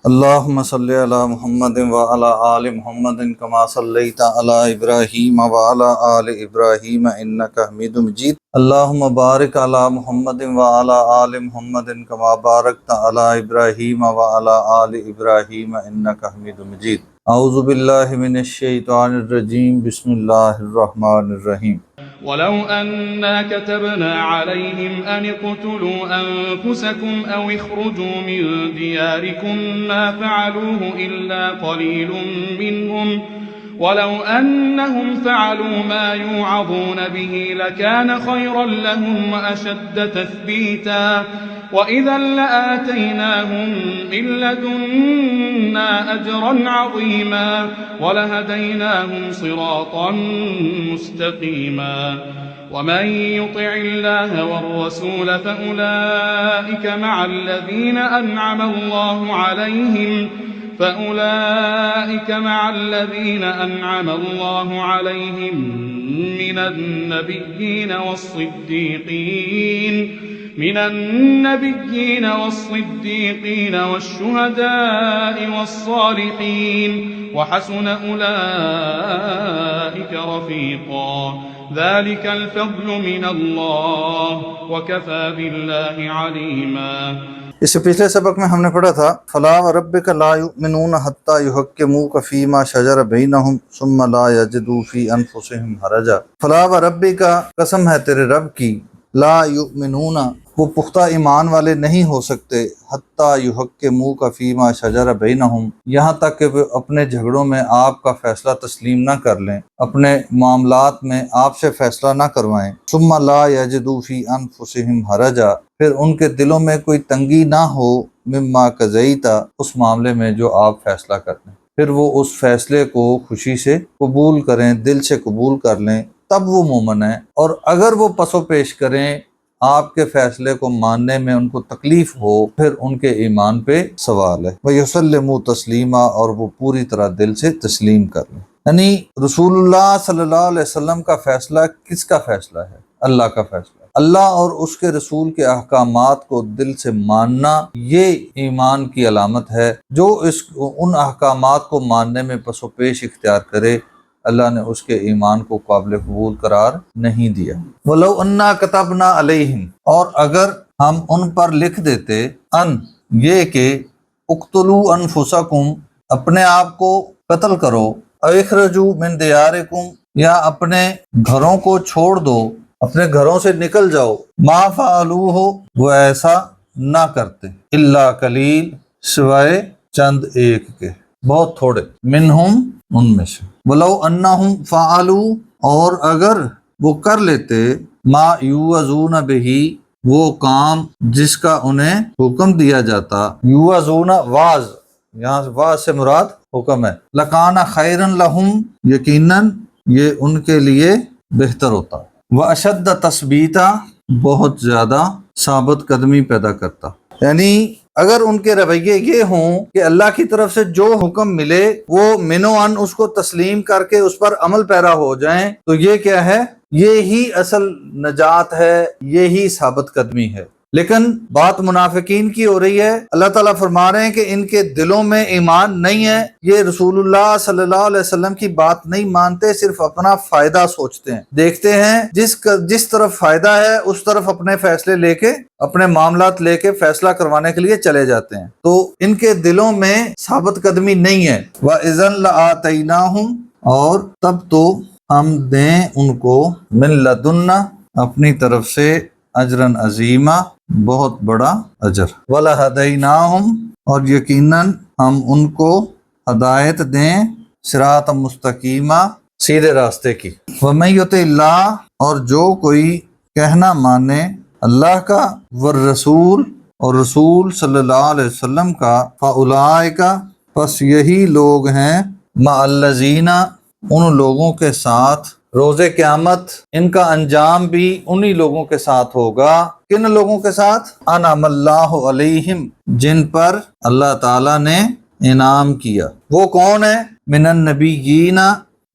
اللهم صل على محمد وعلى آل محمد كما صليت على إبراهيم وعلى آل إبراهيم إنك حميد مجيد. اللهم بارك على محمد وعلى آل محمد كما باركت على إبراهيم وعلى آل إبراهيم إنك حميد مجيد. اعوذ باللہ من الشیطان الرجیم. بسم اللہ الرحمن الرحیم. ولو أنا كتبنا عليهم أن اقتلوا أنفسكم أو اخرجوا من دياركم ما فعلوه إلا قليل منهم ولو أنهم فعلوا ما يوعظون به لكان خيرا لهم وأشد تثبيتا وإذا لآتيناهم من لدنا أجرا عظيما ولهديناهم صراطا مستقيما ومن يطع الله والرسول فأولئك مع الذين أنعم الله عليهم من النبيين والصديقين والشهداء والصالحين وحسن أولئك رفيقا ذلك الفضل من الله وكفى بالله عليما. اس سے پچھلے سبق میں ہم نے پڑھا تھا فلا وربک لا یؤمنون حتی یحکموک فیما شجر بینہم ثم لا یجدوا فی انفسہم حرجا. فلا وربک، قسم ہے تیرے رب کی، لا یؤمنون، وہ پختہ ایمان والے نہیں ہو سکتے، حتی یحکموک فیما شجر بینہم، یہاں تک کہ وہ اپنے جھگڑوں میں آپ کا فیصلہ تسلیم نہ کر لیں، اپنے معاملات میں آپ سے فیصلہ نہ کروائیں. ثم لا یجدوا فی انفسہم حرجا، پھر ان کے دلوں میں کوئی تنگی نہ ہو، مما قضیتا، اس معاملے میں جو آپ فیصلہ کر لیں، پھر وہ اس فیصلے کو خوشی سے قبول کریں، دل سے قبول کر لیں، تب وہ مومن ہیں. اور اگر وہ پس و پیش کریں، آپ کے فیصلے کو ماننے میں ان کو تکلیف ہو، پھر ان کے ایمان پہ سوال ہے. وَيُسَلِّمُوا تَسْلِيمًا، اور وہ پوری طرح دل سے تسلیم کر لیں. یعنی رسول اللہ صلی اللہ علیہ وسلم کا فیصلہ کس کا فیصلہ ہے؟ اللہ کا فیصلہ. اللہ اور اس کے رسول کے احکامات کو دل سے ماننا یہ ایمان کی علامت ہے. جو ان احکامات کو ماننے میں پس و پیش اختیار کرے، اللہ نے اس کے ایمان کو قابل قبول قرار نہیں دیا. وَلَوْ أَنَّا كَتَبْنَا عَلَيْهِمْ، اور اگر ہم ان پر لکھ دیتے، ان یہ کہ اقتلوا انفسکم، اپنے آپ کو قتل کرو، اخرجوا من دیارکم، یا اپنے گھروں کو چھوڑ دو، اپنے گھروں سے نکل جاؤ، ما فعلوہ، وہ ایسا نہ کرتے، الا قلیل، سوائے چند ایک کے، بہت تھوڑے، منہم، ان میں سے. وَلَوْ أَنَّهُمْ فَعَلُوا، اور اگر وہ کر لیتے، ما یوعظون بہ، وہ کام جس کا انہیں حکم دیا جاتا، یوعظون واعظ، یہاں واعظ سے مراد حکم ہے، لَكَانَ خَيْرًا لَهُمْ، یقیناً یہ ان کے لیے بہتر ہوتا، وَأَشَدَّ تَثْبِيتًا، بہت زیادہ ثابت قدمی پیدا کرتا. یعنی اگر ان کے رویے یہ ہوں کہ اللہ کی طرف سے جو حکم ملے وہ منو ان اس کو تسلیم کر کے اس پر عمل پیرا ہو جائیں، تو یہ کیا ہے؟ یہی اصل نجات ہے، یہی ثابت قدمی ہے. لیکن بات منافقین کی ہو رہی ہے. اللہ تعالیٰ فرما رہے ہیں کہ ان کے دلوں میں ایمان نہیں ہے، یہ رسول اللہ صلی اللہ علیہ وسلم کی بات نہیں مانتے، صرف اپنا فائدہ سوچتے ہیں، دیکھتے ہیں جس طرف فائدہ ہے اس طرف اپنے فیصلے لے کے، اپنے معاملات لے کے فیصلہ کروانے کے لیے چلے جاتے ہیں. تو ان کے دلوں میں ثابت قدمی نہیں ہے. وَإِذًا لَآتَيْنَاهُمْ، اور تب تو ہم دیں ان کو، من لدنا، اپنی طرف سے، اجرن عظیما، بہت بڑا اجر. وَلَهَدَيْنَاهُمْ، اور یقیناً ہم ان کو ہدایت دیں، صراط مستقیما، سیدھے راستے کی. وَمَن يُطِعِ اللَّهَ، اور جو کوئی کہنا مانے اللہ کا، والرسول، اور رسول صلی اللہ علیہ وسلم کا، فَأُولَئِكَ، پس یہی لوگ ہیں، مَعَ الَّذِينَ، ان لوگوں کے ساتھ، روز قیامت ان کا انجام بھی انہی لوگوں کے ساتھ ہوگا. کن لوگوں کے ساتھ؟ انعم اللہ علیہم، جن پر اللہ تعالیٰ نے انعام کیا. وہ کون ہے؟ من النبیین،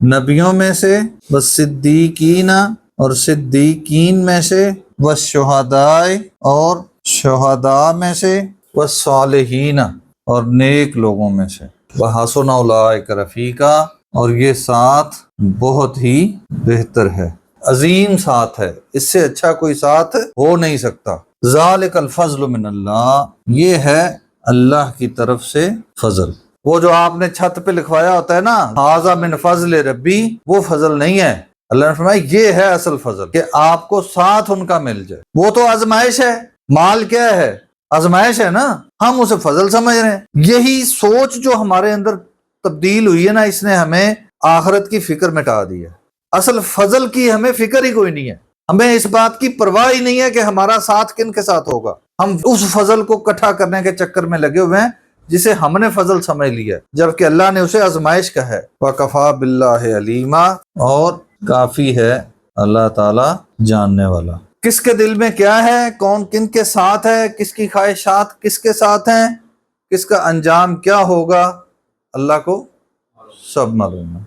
نبیوں میں سے، والصدیقین، اور صدیقین میں سے، والشہداء، اور شہداء میں سے، والصالحین، اور نیک لوگوں میں سے، وحسن اولئک رفیقا، اور یہ ساتھ بہت ہی بہتر ہے، عظیم ساتھ ہے، اس سے اچھا کوئی ساتھ ہو نہیں سکتا۔ ذالک الفضل من اللہ، یہ ہے اللہ کی طرف سے فضل۔ وہ جو آپ نے چھت پہ لکھوایا ہوتا ہے نا ھذا من فضل ربی، وہ فضل نہیں ہے۔ اللہ نے فرمایا یہ ہے اصل فضل، کہ آپ کو ساتھ ان کا مل جائے۔ وہ تو آزمائش ہے، مال کیا ہے؟ آزمائش ہے نا، ہم اسے فضل سمجھ رہے ہیں۔ یہی سوچ جو ہمارے اندر تبدیل ہوئی ہے نا، اس نے ہمیں آخرت کی فکر مٹا دی ہے۔ اصل فضل کی ہمیں فکر ہی کوئی نہیں ہے، ہمیں اس بات کی پرواہ ہی نہیں ہے کہ ہمارا ساتھ کن کے ساتھ ہوگا۔ ہم اس فضل کو اکٹھا کرنے کے چکر میں لگے ہوئے ہیں جسے ہم نے فضل سمجھ لیا، جبکہ اللہ نے اسے آزمائش کہا ہے۔ وَكَفَى بِاللَّهِ عَلِيمًا، اور کافی ہے اللہ تعالی جاننے والا۔ کس کے دل میں کیا ہے، کون کن کے ساتھ ہے، کس کی خواہشات کس کے ساتھ ہیں، کس کا انجام کیا ہوگا، اللہ کو سب معلوم ہے۔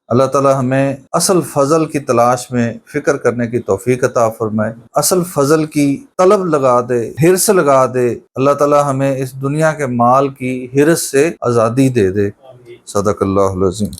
اللہ تعالی ہمیں اصل فضل کی تلاش میں فکر کرنے کی توفیق عطا فرمائے، اصل فضل کی طلب لگا دے، حرص لگا دے۔ اللہ تعالی ہمیں اس دنیا کے مال کی حرص سے آزادی دے دے۔ صدق اللہ العظیم۔